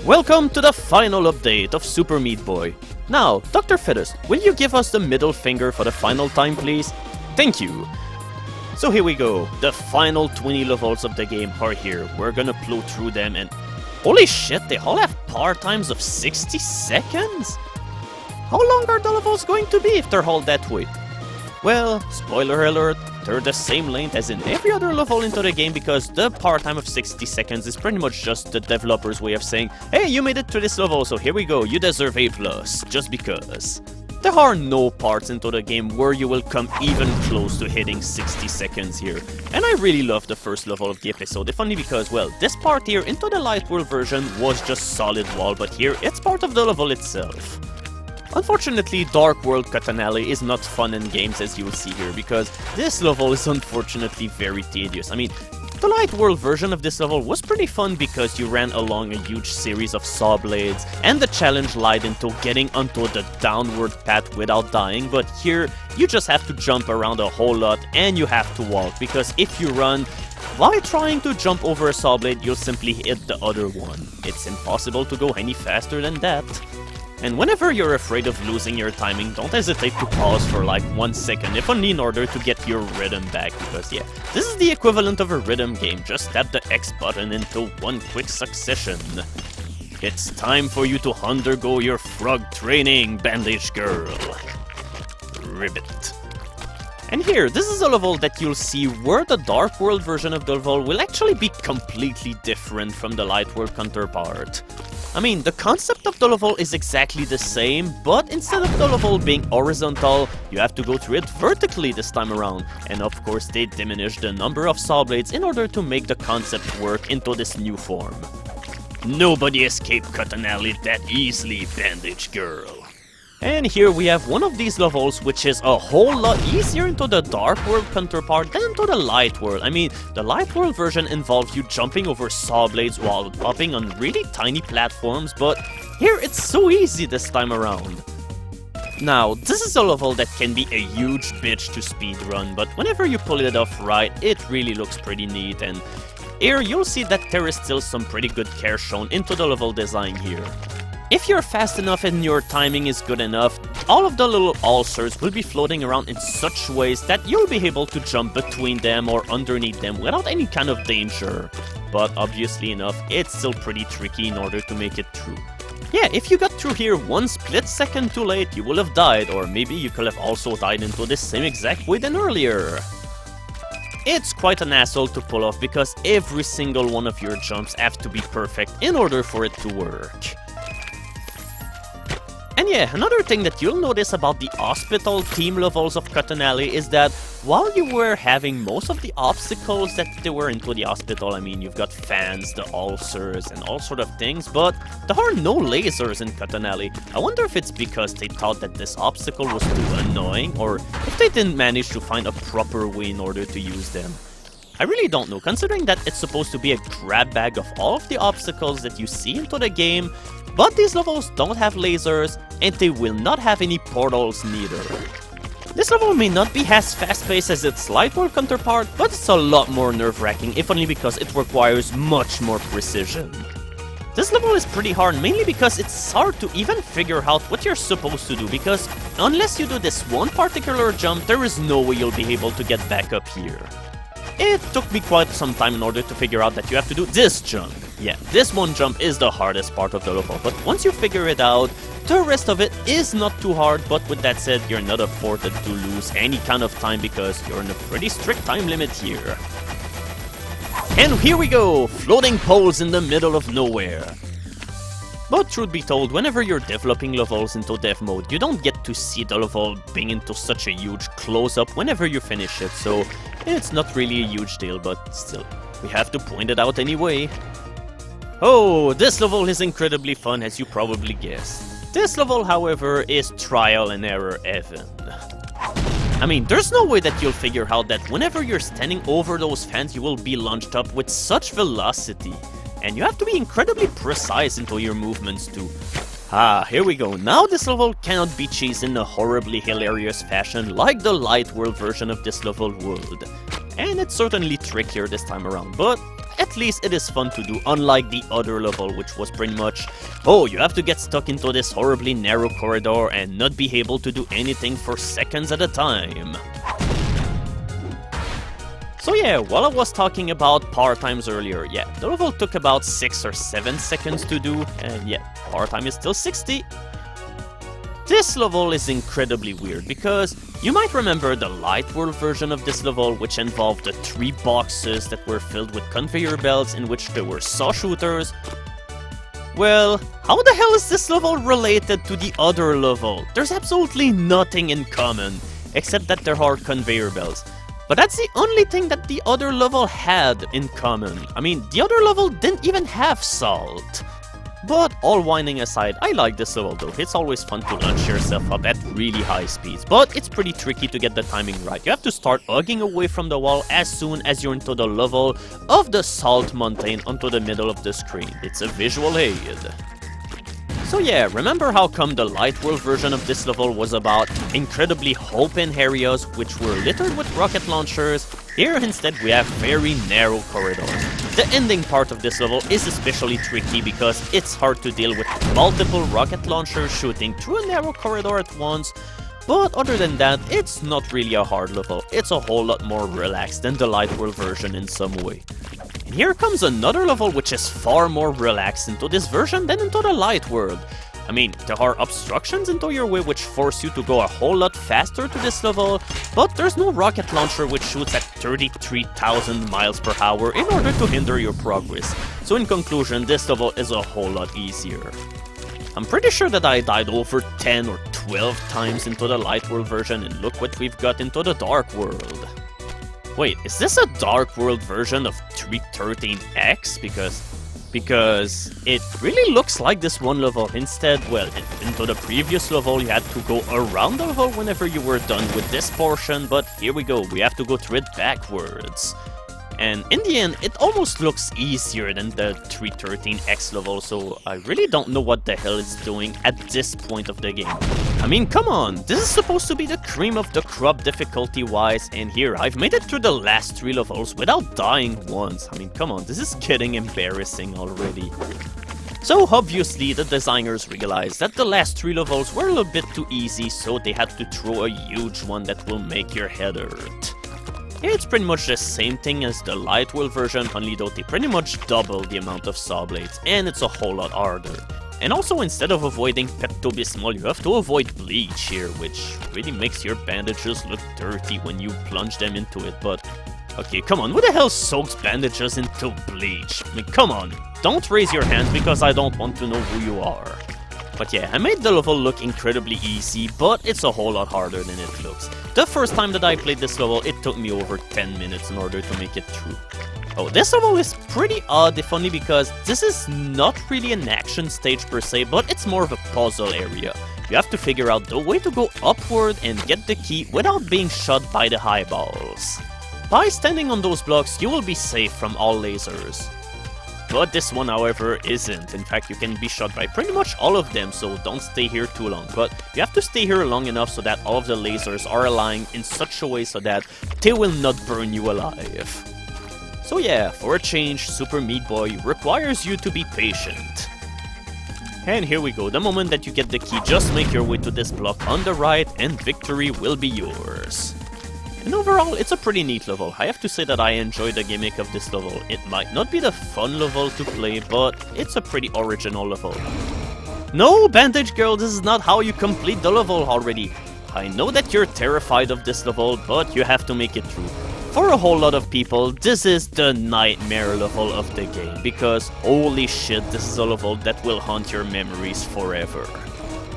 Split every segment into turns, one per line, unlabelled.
Welcome to the final update of Super Meat Boy. Now, Dr. Fetus, will you give us the middle finger for the final time, please? Thank you. So here we go. The final 20 levels of the game are here. We're gonna plow through them and... Holy shit, they all have power times of 60 seconds? How long are the levels going to be if they're all that way? Well, spoiler alert, they're the same length as in every other level into the game because the power time of 60 seconds is pretty much just the developer's way of saying, hey, you made it to this level, so here we go, you deserve A+, just because. There are no parts into the game where you will come even close to hitting 60 seconds here. And I really love the first level of the episode, if only because, well, this part here into the Light World version was just solid wall, but here it's part of the level itself. Unfortunately, Dark World Cut and Alley is not fun in games as you will see here, because this level is unfortunately very tedious. I mean, the Light World version of this level was pretty fun because you ran along a huge series of saw blades, and the challenge lied into getting onto the downward path without dying, but here you just have to jump around a whole lot and you have to walk, because if you run while trying to jump over a saw blade, you'll simply hit the other one. It's impossible to go any faster than that. And whenever you're afraid of losing your timing, don't hesitate to pause for like 1 second, if only in order to get your rhythm back, because yeah, this is the equivalent of a rhythm game, just tap the X button into one quick succession. It's time for you to undergo your frog training, bandage girl. Ribbit. And here, this is a level that you'll see where the Dark World version of the level will actually be completely different from the Light World counterpart. I mean, the concept of the level is exactly the same, but instead of the level being horizontal, you have to go through it vertically this time around. And of course, they diminish the number of saw blades in order to make the concept work into this new form. Nobody escaped Cut and Alley that easily, bandage girl. And here we have one of these levels which is a whole lot easier into the Dark World counterpart than into the Light World. I mean, the Light World version involves you jumping over saw blades while hopping on really tiny platforms, but here it's so easy this time around. Now, this is a level that can be a huge bitch to speedrun, but whenever you pull it off right, it really looks pretty neat, and here you'll see that there is still some pretty good care shown into the level design here. If you're fast enough and your timing is good enough, all of the little ulcers will be floating around in such ways that you'll be able to jump between them or underneath them without any kind of danger. But obviously enough, it's still pretty tricky in order to make it through. Yeah, if you got through here 1 split second too late, you will have died, or maybe you could have also died into the same exact way than earlier. It's quite an asshole to pull off because every single one of your jumps have to be perfect in order for it to work. And yeah, another thing that you'll notice about the hospital team levels of Cut and Alley is that while you were having most of the obstacles that they were into the hospital, I mean, you've got fans, the ulcers, and all sort of things, but there are no lasers in Cut and Alley. I wonder if it's because they thought that this obstacle was too annoying, or if they didn't manage to find a proper way in order to use them. I really don't know, considering that it's supposed to be a grab bag of all of the obstacles that you see into the game, but these levels don't have lasers, and they will not have any portals neither. This level may not be as fast-paced as its Light World counterpart, but it's a lot more nerve-wracking, if only because it requires much more precision. This level is pretty hard, mainly because it's hard to even figure out what you're supposed to do, because unless you do this one particular jump, there is no way you'll be able to get back up here. It took me quite some time in order to figure out that you have to do this jump. Yeah, this one jump is the hardest part of the level, but once you figure it out, the rest of it is not too hard, but with that said, you're not afforded to lose any kind of time because you're in a pretty strict time limit here. And here we go, floating poles in the middle of nowhere. But truth be told, whenever you're developing levels into dev mode, you don't get to see the level being into such a huge close-up whenever you finish it, so it's not really a huge deal, but still, we have to point it out anyway. Oh, this level is incredibly fun, as you probably guessed. This level, however, is trial and error heaven. I mean, there's no way that you'll figure out that whenever you're standing over those fans, you will be launched up with such velocity. And you have to be incredibly precise into your movements too. Ah, here we go. Now this level cannot be cheesed in a horribly hilarious fashion like the Light World version of this level would. And it's certainly trickier this time around, but at least it is fun to do, unlike the other level, which was pretty much, oh, you have to get stuck into this horribly narrow corridor and not be able to do anything for seconds at a time. So yeah, while I was talking about power times earlier, yeah, the level took about 6 or 7 seconds to do, and yeah, power time is still 60. This level is incredibly weird because you might remember the Light World version of this level, which involved the 3 boxes that were filled with conveyor belts in which there were saw shooters. Well, how the hell is this level related to the other level? There's absolutely nothing in common, except that there are conveyor belts. But that's the only thing that the other level had in common. I mean, the other level didn't even have salt. But all whining aside, I like this level though. It's always fun to launch yourself up at really high speeds, but it's pretty tricky to get the timing right. You have to start hugging away from the wall as soon as you're into the level of the Salt Mountain onto the middle of the screen. It's a visual aid. So yeah, remember how come the Light World version of this level was about incredibly open areas which were littered with rocket launchers? Here instead we have very narrow corridors. The ending part of this level is especially tricky because it's hard to deal with multiple rocket launchers shooting through a narrow corridor at once. But other than that, it's not really a hard level. It's a whole lot more relaxed than the Light World version in some way. And here comes another level which is far more relaxed into this version than into the Light World. I mean, there are obstructions into your way which force you to go a whole lot faster to this level, but there's no rocket launcher which shoots at 33,000 miles per hour in order to hinder your progress. So in conclusion, this level is a whole lot easier. I'm pretty sure that I died over 10 or 12 times into the Light World version, and look what we've got into the Dark World. Wait, is this a Dark World version of 313X? Because it really looks like this one level. Instead, well, into the previous level you had to go around the level whenever you were done with this portion, but here we go, we have to go through it backwards. And in the end, it almost looks easier than the 313X level, so I really don't know what the hell it's doing at this point of the game. I mean, come on, this is supposed to be the cream of the crop difficulty-wise, and here, I've made it through the last 3 levels without dying once. I mean, come on, this is getting embarrassing already. So obviously, the designers realized that the last 3 levels were a little bit too easy, so they had to throw a huge one that will make your head hurt. It's pretty much the same thing as the Light World version, only though they pretty much double the amount of saw blades, and it's a whole lot harder. And also, instead of avoiding Pepto-Bismol, you have to avoid bleach here, which really makes your bandages look dirty when you plunge them into it, but... okay, come on, who the hell soaks bandages into bleach? I mean, come on, don't raise your hands because I don't want to know who you are. But yeah, I made the level look incredibly easy, but it's a whole lot harder than it looks. The first time that I played this level, it took me over 10 minutes in order to make it through. Oh, this level is pretty odd, if only because this is not really an action stage per se, but it's more of a puzzle area. You have to figure out the way to go upward and get the key without being shot by the eyeballs. By standing on those blocks, you will be safe from all lasers. But this one, however, isn't. In fact, you can be shot by pretty much all of them, so don't stay here too long. But you have to stay here long enough so that all of the lasers are aligned in such a way so that they will not burn you alive. So yeah, for a change, Super Meat Boy requires you to be patient. And here we go, the moment that you get the key, just make your way to this block on the right and victory will be yours. And overall, it's a pretty neat level. I have to say that I enjoy the gimmick of this level. It might not be the fun level to play, but it's a pretty original level. No, Bandage Girl, this is not how you complete the level already. I know that you're terrified of this level, but you have to make it through. For a whole lot of people, this is the nightmare level of the game, because holy shit, this is a level that will haunt your memories forever.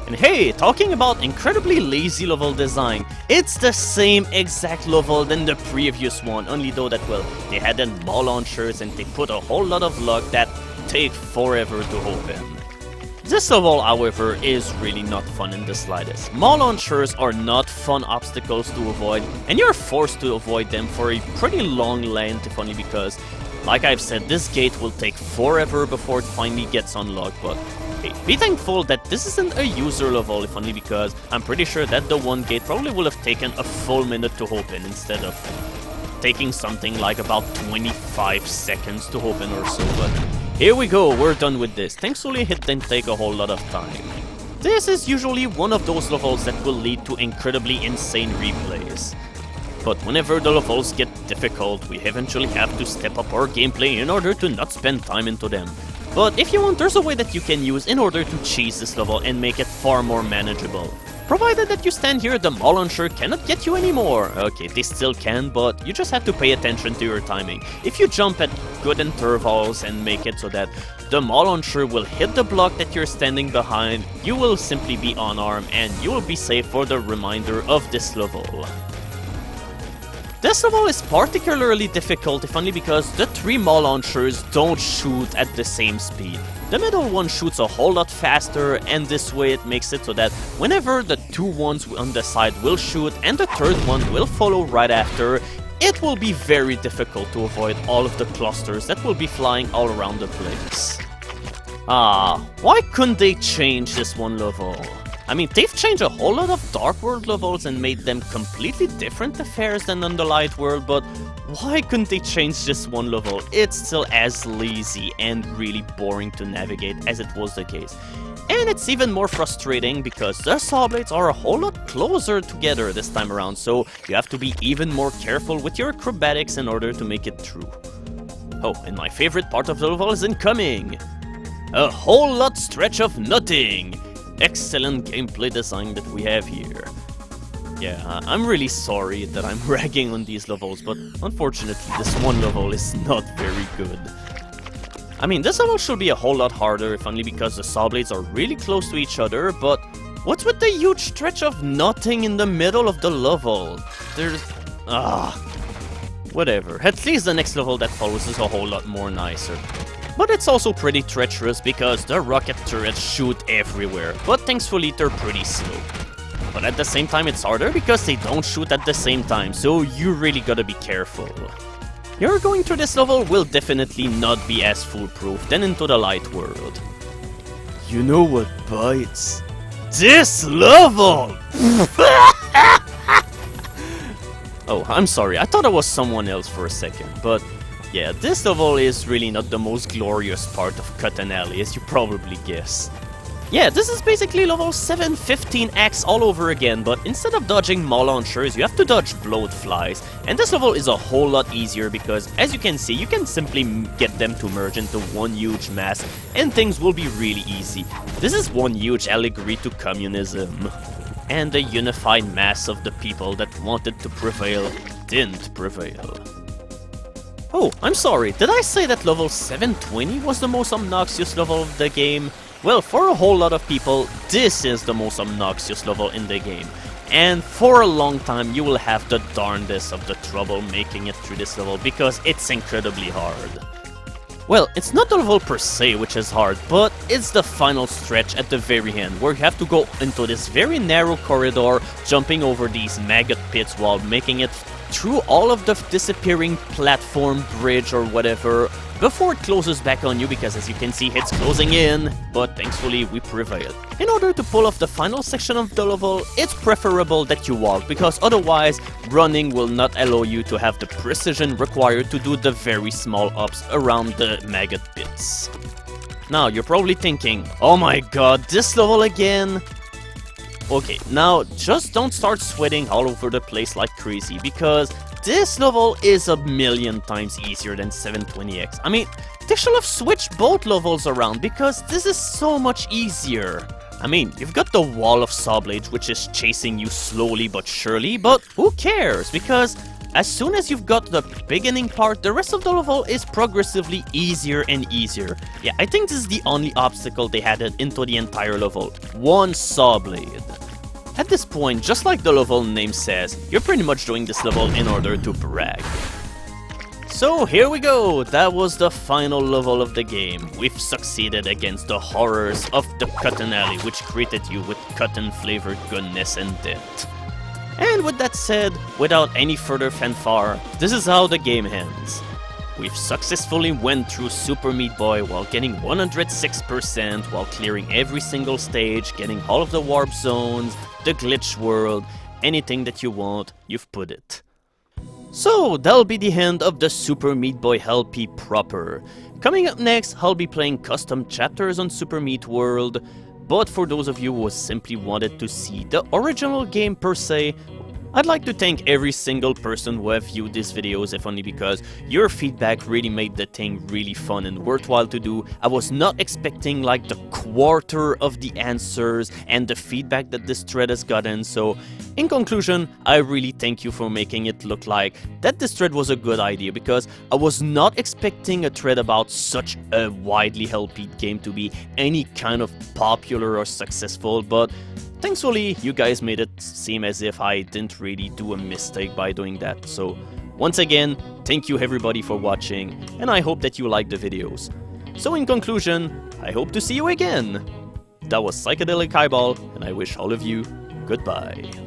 And hey, talking about incredibly lazy level design, it's the same exact level than the previous one, only though that, well, they had then more launchers and they put a whole lot of luck that take forever to open. This level, however, is really not fun in the slightest. Maw launchers are not fun obstacles to avoid, and you're forced to avoid them for a pretty long length, if only because, like I've said, this gate will take forever before it finally gets unlocked, but hey, be thankful that this isn't a user level, if only because I'm pretty sure that the one gate probably will have taken a full minute to open instead of taking something like about 25 seconds to open or so, but here we go, we're done with this. Thankfully it didn't take a whole lot of time. This is usually one of those levels that will lead to incredibly insane replays. But whenever the levels get difficult, we eventually have to step up our gameplay in order to not spend time into them. But if you want, there's a way that you can use in order to cheese this level and make it far more manageable. Provided that you stand here, the Maw Launcher cannot get you anymore. Okay, they still can, but you just have to pay attention to your timing. If you jump at good intervals and make it so that the Maw Launcher will hit the block that you're standing behind, you will simply be unarmed and you will be safe for the remainder of this level. This level is particularly difficult if only because the 3 Maw Launchers don't shoot at the same speed. The middle one shoots a whole lot faster, and this way it makes it so that whenever the 2 ones on the side will shoot and the 3rd one will follow right after, it will be very difficult to avoid all of the clusters that will be flying all around the place. Why couldn't they change this one level? I mean, they've changed a whole lot of Dark World levels and made them completely different affairs than on the Light World, but why couldn't they change this one level? It's still as lazy and really boring to navigate as it was the case. And it's even more frustrating because the saw blades are a whole lot closer together this time around, so you have to be even more careful with your acrobatics in order to make it through. Oh, and my favorite part of the level is incoming! A whole lot stretch of nothing! Excellent gameplay design that we have here. Yeah, I'm really sorry that I'm ragging on these levels, but unfortunately this one level is not very good. I mean, this level should be a whole lot harder if only because the saw blades are really close to each other, but what's with the huge stretch of nothing in the middle of the level? There's... whatever. At least the next level that follows is a whole lot more nicer. But it's also pretty treacherous because the rocket turrets shoot everywhere, but thankfully they're pretty slow. But at the same time it's harder because they don't shoot at the same time, so you really gotta be careful. Your going through this level will definitely not be as foolproof than into the Light World. You know what bites? This level! Oh, I'm sorry, I thought I was someone else for a second, but yeah, this level is really not the most glorious part of Cotton Alley, as you probably guess. Yeah, this is basically level 715X all over again, but instead of dodging Maw Launchers, you have to dodge Bloatflies. And this level is a whole lot easier because, as you can see, you can simply get them to merge into one huge mass, and things will be really easy. This is one huge allegory to communism. And the unified mass of the people that wanted to prevail didn't prevail. Oh, I'm sorry, did I say that level 720 was the most obnoxious level of the game? Well, for a whole lot of people, this is the most obnoxious level in the game. And for a long time, you will have the darndest of the trouble making it through this level because it's incredibly hard. Well, it's not the level per se which is hard, but it's the final stretch at the very end where you have to go into this very narrow corridor, jumping over these maggot pits while making it through all of the disappearing platform, bridge or whatever, before it closes back on you because as you can see it's closing in, but thankfully we prevail. In order to pull off the final section of the level, it's preferable that you walk because otherwise running will not allow you to have the precision required to do the very small ups around the maggot pits. Now you're probably thinking, oh my god, this level again? Okay, now just don't start sweating all over the place like crazy because this level is a million times easier than 720X. I mean, they should have switched both levels around because this is so much easier. I mean, you've got the wall of saw blades which is chasing you slowly but surely, but who cares? Because as soon as you've got the beginning part, the rest of the level is progressively easier and easier. Yeah, I think this is the only obstacle they added into the entire level. One saw blade. At this point, just like the level name says, you're pretty much doing this level in order to brag. So here we go, that was the final level of the game. We've succeeded against the horrors of the Cotton Alley, which greeted you with cotton-flavored goodness and death. And with that said, without any further fanfare, this is how the game ends. We've successfully went through Super Meat Boy while getting 106%, while clearing every single stage, getting all of the warp zones, the glitch world, anything that you want, you've put it. So that'll be the end of the Super Meat Boy LP proper. Coming up next, I'll be playing custom chapters on Super Meat World, but for those of you who simply wanted to see the original game per se, I'd like to thank every single person who have viewed these videos, if only because your feedback really made the thing really fun and worthwhile to do. I was not expecting like the quarter of the answers and the feedback that this thread has gotten, so in conclusion, I really thank you for making it look like that this thread was a good idea, because I was not expecting a thread about such a widely held game to be any kind of popular or successful, but thankfully, you guys made it seem as if I didn't really do a mistake by doing that. So, once again, thank you everybody for watching, and I hope that you liked the videos. So in conclusion, I hope to see you again! That was Psychedelic Eyeball, and I wish all of you goodbye.